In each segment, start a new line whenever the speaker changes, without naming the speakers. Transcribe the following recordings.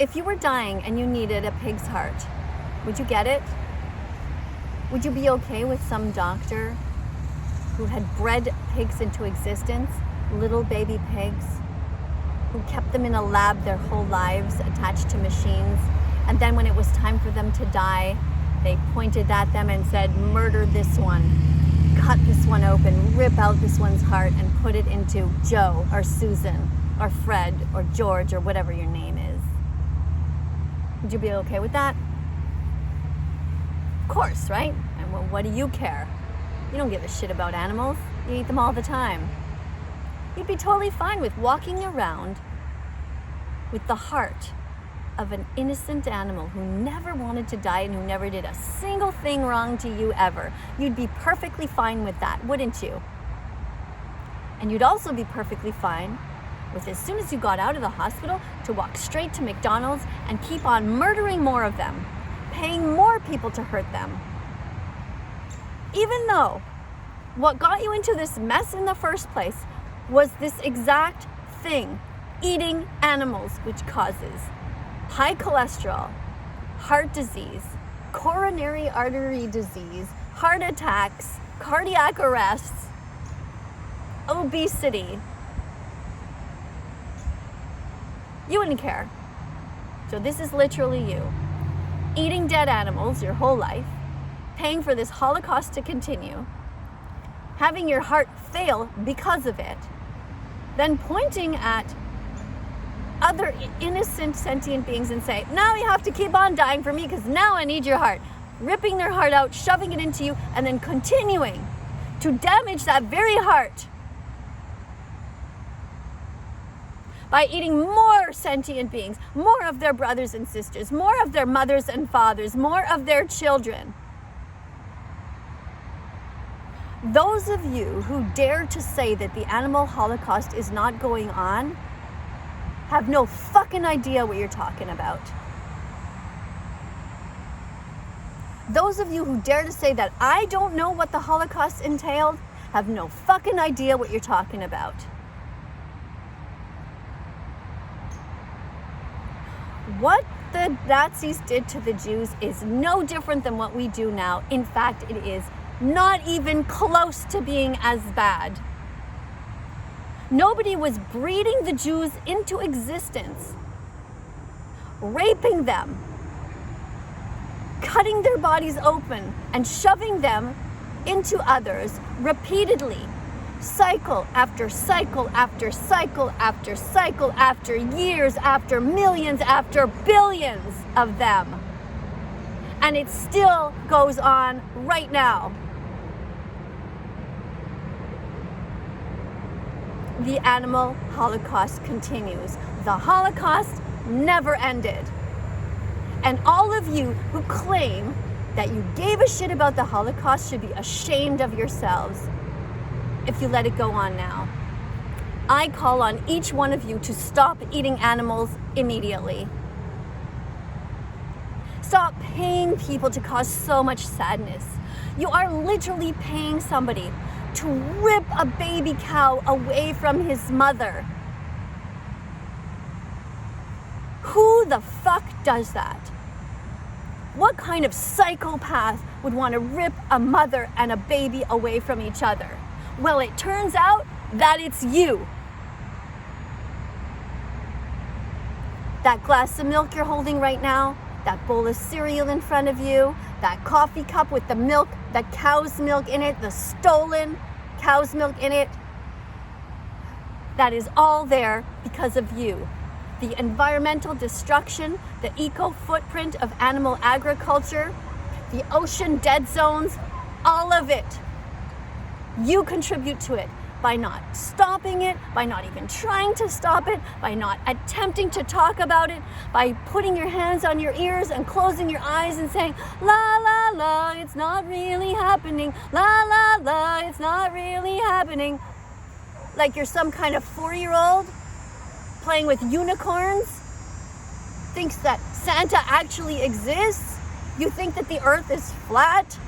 If you were dying and you needed a pig's heart, would you get it? Would you be okay with some doctor who had bred pigs into existence, little baby pigs, who kept them in a lab their whole lives attached to machines, and then when it was time for them to die, they pointed at them and said, murder this one, cut this one open, rip out this one's heart and put it into Joe or Susan or Fred or George or whatever your name is? Would you be okay with that? Of course, right? And well, what do you care? You don't give a shit about animals. You eat them all the time. You'd be totally fine with walking around with the heart of an innocent animal who never wanted to die and who never did a single thing wrong to you ever. You'd be perfectly fine with that, wouldn't you? And you'd also be perfectly fine with, as soon as you got out of the hospital, to walk straight to McDonald's and keep on murdering more of them, paying more people to hurt them. Even though what got you into this mess in the first place was this exact thing, eating animals, which causes high cholesterol, heart disease, coronary artery disease, heart attacks, cardiac arrests, obesity. You wouldn't care. So this is literally you. Eating dead animals your whole life, paying for this holocaust to continue, having your heart fail because of it, then pointing at other innocent sentient beings and say, now you have to keep on dying for me because now I need your heart. Ripping their heart out, shoving it into you, and then continuing to damage that very heart by eating more sentient beings, more of their brothers and sisters, more of their mothers and fathers, more of their children. Those of you who dare to say that the animal holocaust is not going on have no fucking idea what you're talking about. Those of you who dare to say that I don't know what the Holocaust entailed have no fucking idea what you're talking about. What the Nazis did to the Jews is no different than what we do now. In fact, it is not even close to being as bad. Nobody was breeding the Jews into existence, raping them, cutting their bodies open and shoving them into others repeatedly, cycle after cycle after cycle after cycle, after years, after millions, after billions of them. And it still goes on right now. The animal holocaust continues. The Holocaust never ended. And all of you who claim that you gave a shit about the Holocaust should be ashamed of yourselves if you let it go on now. I call on each one of you to stop eating animals immediately. Stop paying people to cause so much sadness. You are literally paying somebody to rip a baby cow away from his mother. Who the fuck does that? What kind of psychopath would want to rip a mother and a baby away from each other? Well, it turns out that it's you. That glass of milk you're holding right now, that bowl of cereal in front of you, that coffee cup with the milk, the cow's milk in it, the stolen cow's milk in it, that is all there because of you. The environmental destruction, the eco footprint of animal agriculture, the ocean dead zones, all of it. You contribute to it by not stopping it, by not even trying to stop it, by not attempting to talk about it, by putting your hands on your ears and closing your eyes and saying, la la la, it's not really happening, la la la, it's not really happening. Like you're some kind of 4-year-old playing with unicorns, thinks that Santa actually exists. You think that the earth is flat.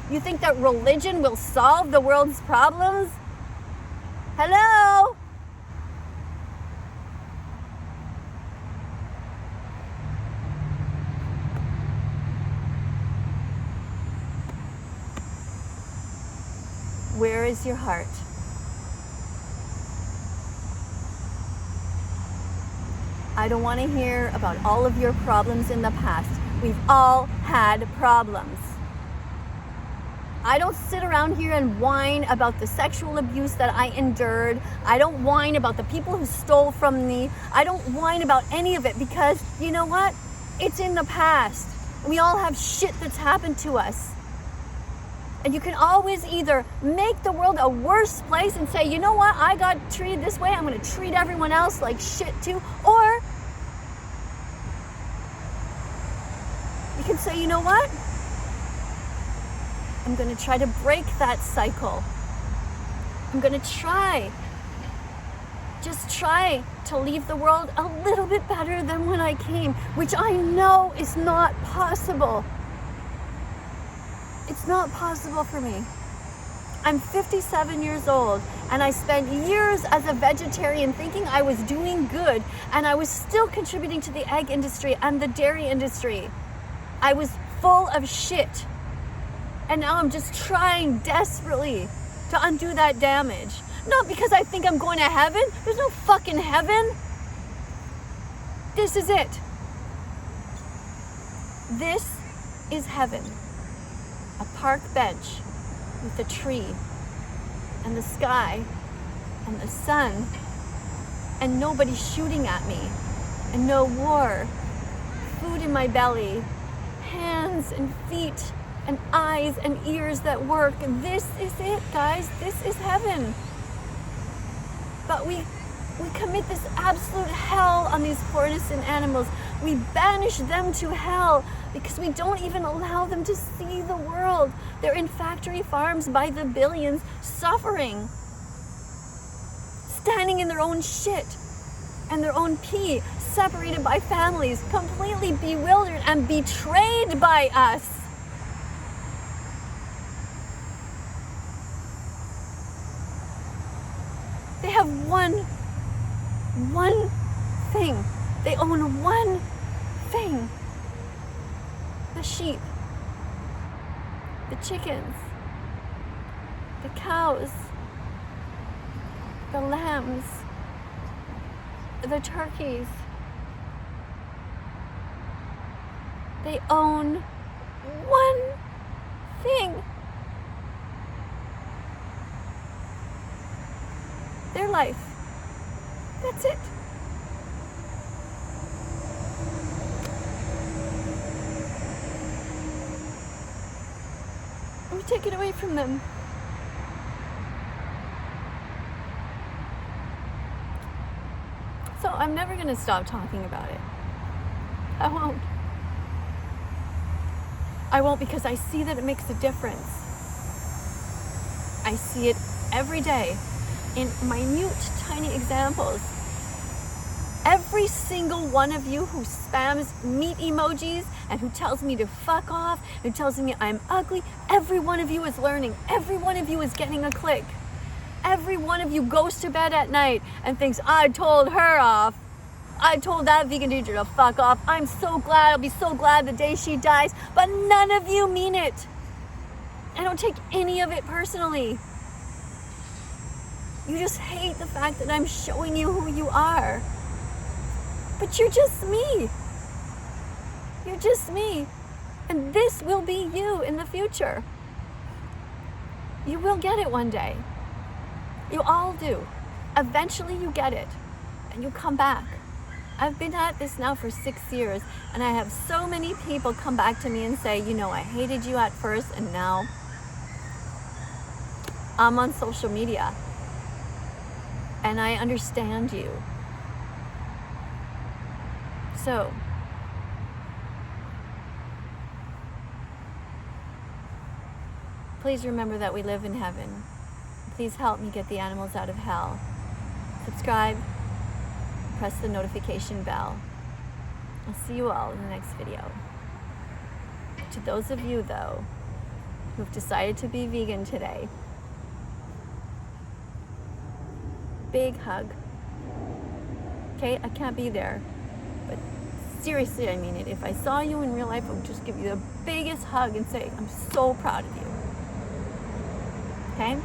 You think that religion will solve the world's problems. Hello? where is your heart? I don't want to hear about all of your problems in the past. We've all had problems. I don't sit around here and whine about the sexual abuse that I endured. I don't whine about the people who stole from me. I don't whine about any of it because, you know what? It's in the past. We all have shit that's happened to us. And you can always either make the world a worse place and say, you know what? I got treated this way. I'm going to treat everyone else like shit too. Or you can say, you know what? I'm going to try to break that cycle. I'm going to just try to leave the world a little bit better than when I came, which I know is not possible. It's not possible for me. I'm 57 years old and I spent years as a vegetarian thinking I was doing good, and I was still contributing to the egg industry and the dairy industry. I was full of shit. And now I'm just trying desperately to undo that damage. Not because I think I'm going to heaven. There's no fucking heaven. This is it. This is heaven. A park bench with a tree and the sky and the sun and nobody shooting at me and no war. Food in my belly, hands and feet and eyes and ears that work. This is it, guys. This is heaven. But we commit this absolute hell on these poor innocent animals. We banish them to hell because we don't even allow them to see the world. They're in factory farms by the billions, suffering, standing in their own shit and their own pee, separated by families, completely bewildered and betrayed by us. They have one thing. They own one thing. The sheep, the chickens, the cows, the lambs, the turkeys. They own one thing. Their life. That's it. We take it away from them. So I'm never going to stop talking about it. I won't. I won't because I see that it makes a difference. I see it every day in minute, tiny examples. Every single one of you who spams meat emojis and who tells me to fuck off, who tells me I'm ugly, every one of you is learning. Every one of you is getting a click. Every one of you goes to bed at night and thinks, I told her off. I told that vegan teacher to fuck off. I'm so glad. I'll be so glad the day she dies. But none of you mean it. I don't take any of it personally. You just hate the fact that I'm showing you who you are. But you're just me. You're just me. And this will be you in the future. You will get it one day. You all do. Eventually you get it. And you come back. I've been at this now for 6 years. And I have so many people come back to me and say, you know, I hated you at first and now I'm on social media. And I understand you. So, please remember that we live in heaven. Please help me get the animals out of hell. Subscribe, press the notification bell. I'll see you all in the next video. To those of you, though, who've decided to be vegan today, big hug. Okay, I can't be there, but seriously, I mean it. If I saw you in real life, I would just give you the biggest hug and say, I'm so proud of you. Okay?